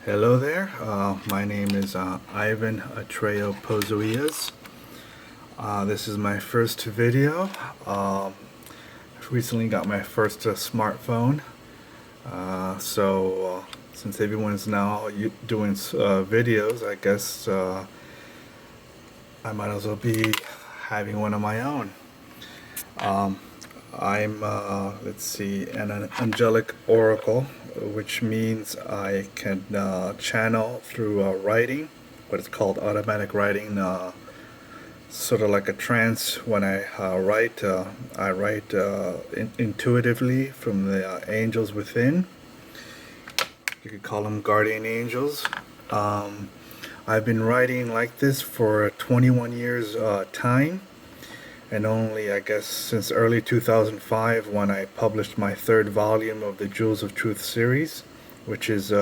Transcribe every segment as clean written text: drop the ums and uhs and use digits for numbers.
Hello there. My name is Ivan Atrayo Pozo-Illas. This is my first video. I've recently got my first smartphone. Since everyone's now doing videos, I guess I might as well be having one of my own. I'm, let's see, an angelic oracle, which means I can channel through writing, what is called automatic writing, sort of like a trance. When I write intuitively from the angels within. You could call them guardian angels. I've been writing like this for 21 years time. And only, I guess, since early 2005 when I published my third volume of the Jewels of Truth series, which is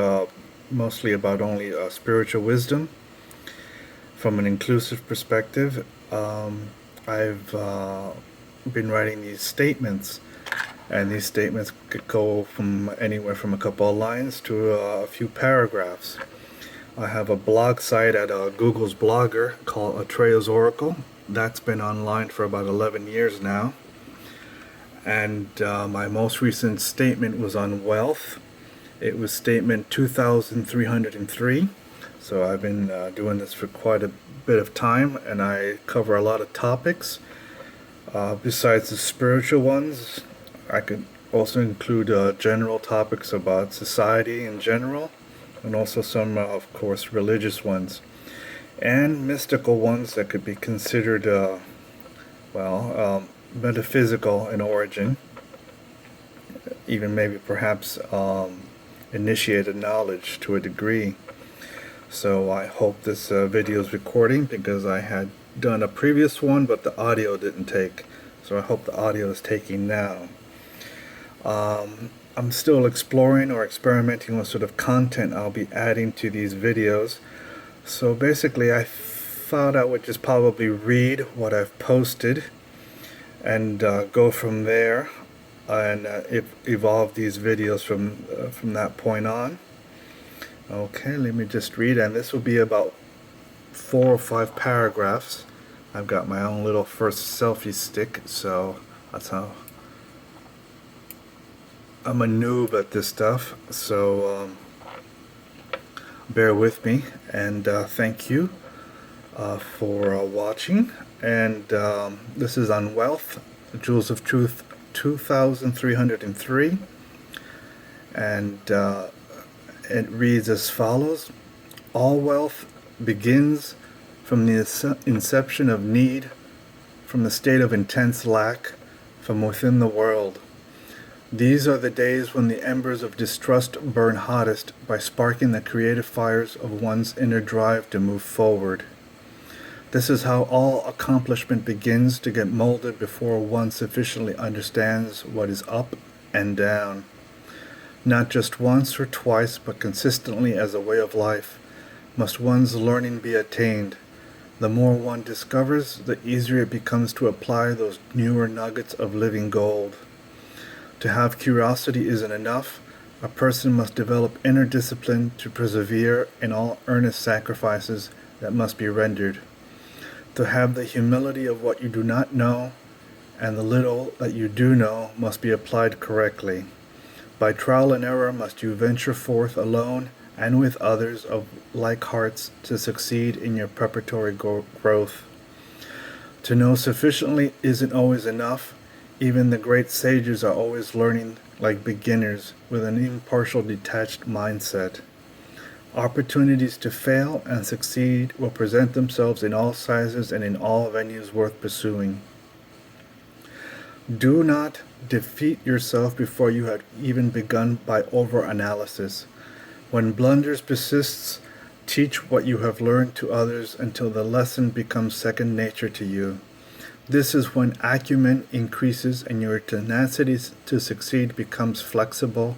mostly about only spiritual wisdom from an inclusive perspective. I've been writing these statements, and these statements could go from anywhere from a couple of lines to a few paragraphs. I have a blog site at Google's Blogger called Atrayo's Oracle. That's been online for about 11 years now. And my most recent statement was on wealth. It was statement 2303. So I've been doing this for quite a bit of time, and I cover a lot of topics. Besides the spiritual ones, I could also include general topics about society in general, and also some, of course, religious ones. And mystical ones that could be considered, metaphysical in origin, even maybe perhaps initiated knowledge to a degree. So I hope this video is recording, because I had done a previous one, but the audio didn't take. So I hope the audio is taking now. I'm still exploring or experimenting with sort of content I'll be adding to these videos. So basically, I thought I would just probably read what I've posted and go from there, and evolve these videos from that point on. Okay, let me just read, and this will be about 4 or 5 paragraphs. I've got my own little first selfie stick, so that's how I'm a noob at this stuff. So bear with me, and thank you for watching. And this is on wealth, Jewels of Truth 2303, and it reads as follows. All wealth begins from the inception of need, from the state of intense lack, from within the world. These are the days when the embers of distrust burn hottest by sparking the creative fires of one's inner drive to move forward. This is how all accomplishment begins to get molded before one sufficiently understands what is up and down. Not just once or twice, but consistently as a way of life, must one's learning be attained. The more one discovers, the easier it becomes to apply those newer nuggets of living gold. To have curiosity isn't enough. A person must develop inner discipline to persevere in all earnest sacrifices that must be rendered. To have the humility of what you do not know, and the little that you do know must be applied correctly. By trial and error must you venture forth alone and with others of like hearts to succeed in your preparatory growth. To know sufficiently isn't always enough. Even the great sages are always learning like beginners with an impartial, detached mindset. Opportunities to fail and succeed will present themselves in all sizes and in all venues worth pursuing. Do not defeat yourself before you have even begun by over-analysis. When blunders persists, teach what you have learned to others until the lesson becomes second nature to you. This is when acumen increases and your tenacity to succeed becomes flexible,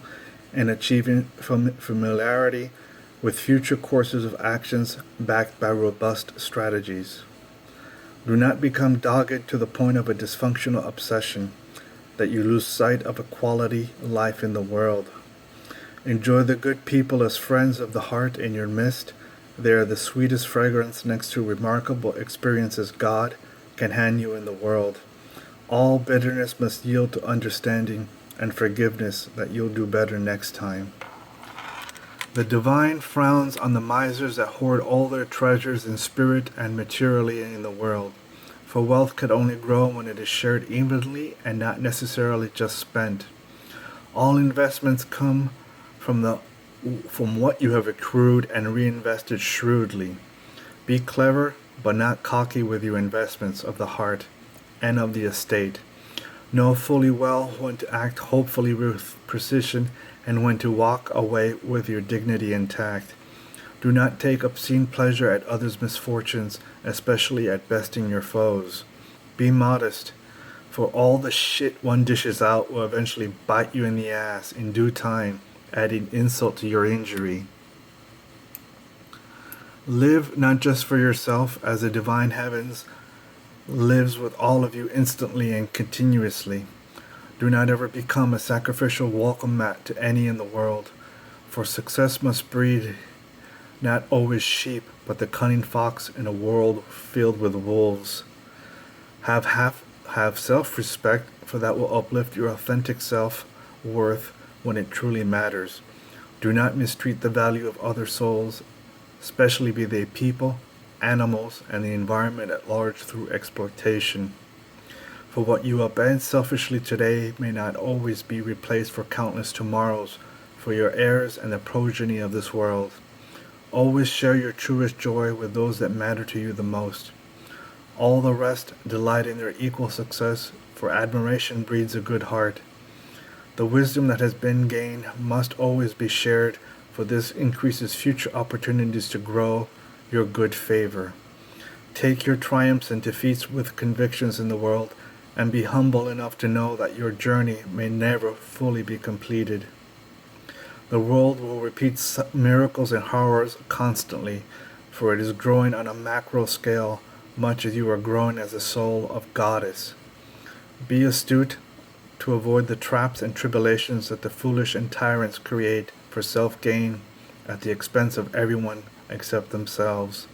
and achieving familiarity with future courses of actions backed by robust strategies. Do not become dogged to the point of a dysfunctional obsession, that you lose sight of a quality life in the world. Enjoy the good people as friends of the heart in your midst. They are the sweetest fragrance next to remarkable experiences God can hand you in the world. All bitterness must yield to understanding and forgiveness that you'll do better next time. The divine frowns on the misers that hoard all their treasures in spirit and materially in the world, for wealth could only grow when it is shared evenly and not necessarily just spent. All investments come from what you have accrued and reinvested shrewdly. Be clever, but not cocky with your investments of the heart and of the estate. Know fully well when to act hopefully with precision and when to walk away with your dignity intact. Do not take obscene pleasure at others' misfortunes, especially at besting your foes. Be modest, for all the shit one dishes out will eventually bite you in the ass in due time, adding insult to your injury. Live not just for yourself, as the divine heavens lives with all of you instantly and continuously. Do not ever become a sacrificial welcome mat to any in the world, for success must breed not always sheep, but the cunning fox in a world filled with wolves. Have self-respect, for that will uplift your authentic self-worth when it truly matters. Do not mistreat the value of other souls, especially be they people, animals, and the environment at large through exploitation. For what you upend selfishly today may not always be replaced for countless tomorrows, for your heirs and the progeny of this world. Always share your truest joy with those that matter to you the most. All the rest delight in their equal success, for admiration breeds a good heart. The wisdom that has been gained must always be shared, for this increases future opportunities to grow your good favor. Take your triumphs and defeats with convictions in the world, and be humble enough to know that your journey may never fully be completed. The world will repeat miracles and horrors constantly, for it is growing on a macro scale, much as you are growing as a soul of goddess. Be astute to avoid the traps and tribulations that the foolish and tyrants create for self-gain at the expense of everyone except themselves.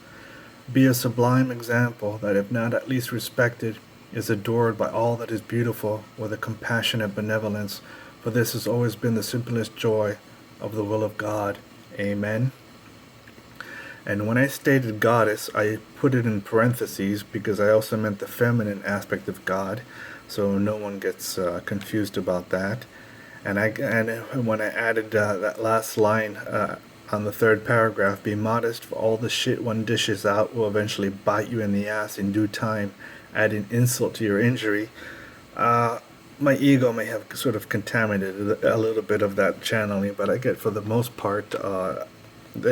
Be a sublime example that, if not at least respected, is adored by all that is beautiful with a compassionate benevolence, for this has always been the simplest joy of the will of God. Amen. And when I stated goddess, I put it in parentheses because I also meant the feminine aspect of God, so no one gets confused about that. And when I added that last line on the third paragraph, be modest, for all the shit one dishes out will eventually bite you in the ass in due time, adding insult to your injury. My ego may have sort of contaminated a little bit of that channeling, but I get, for the most part, the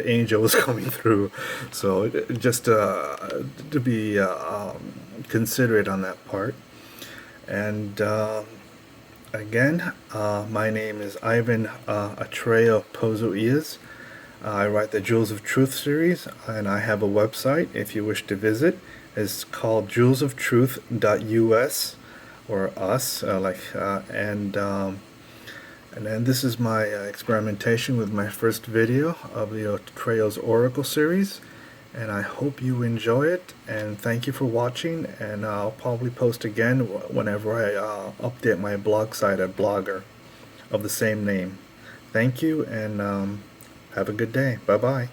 angel was coming through. So just to be considerate on that part. And again, my name is Ivan Atrayo Pozo-Illas. I write the Jewels of Truth series, and I have a website if you wish to visit. It's called jewelsofTruth.us, or us, and then this is my experimentation with my first video of the Atrayo's Oracle series, and I hope you enjoy it, and thank you for watching, and I'll probably post again whenever I update my blog site at Blogger of the same name. Thank you, and have a good day. Bye-bye.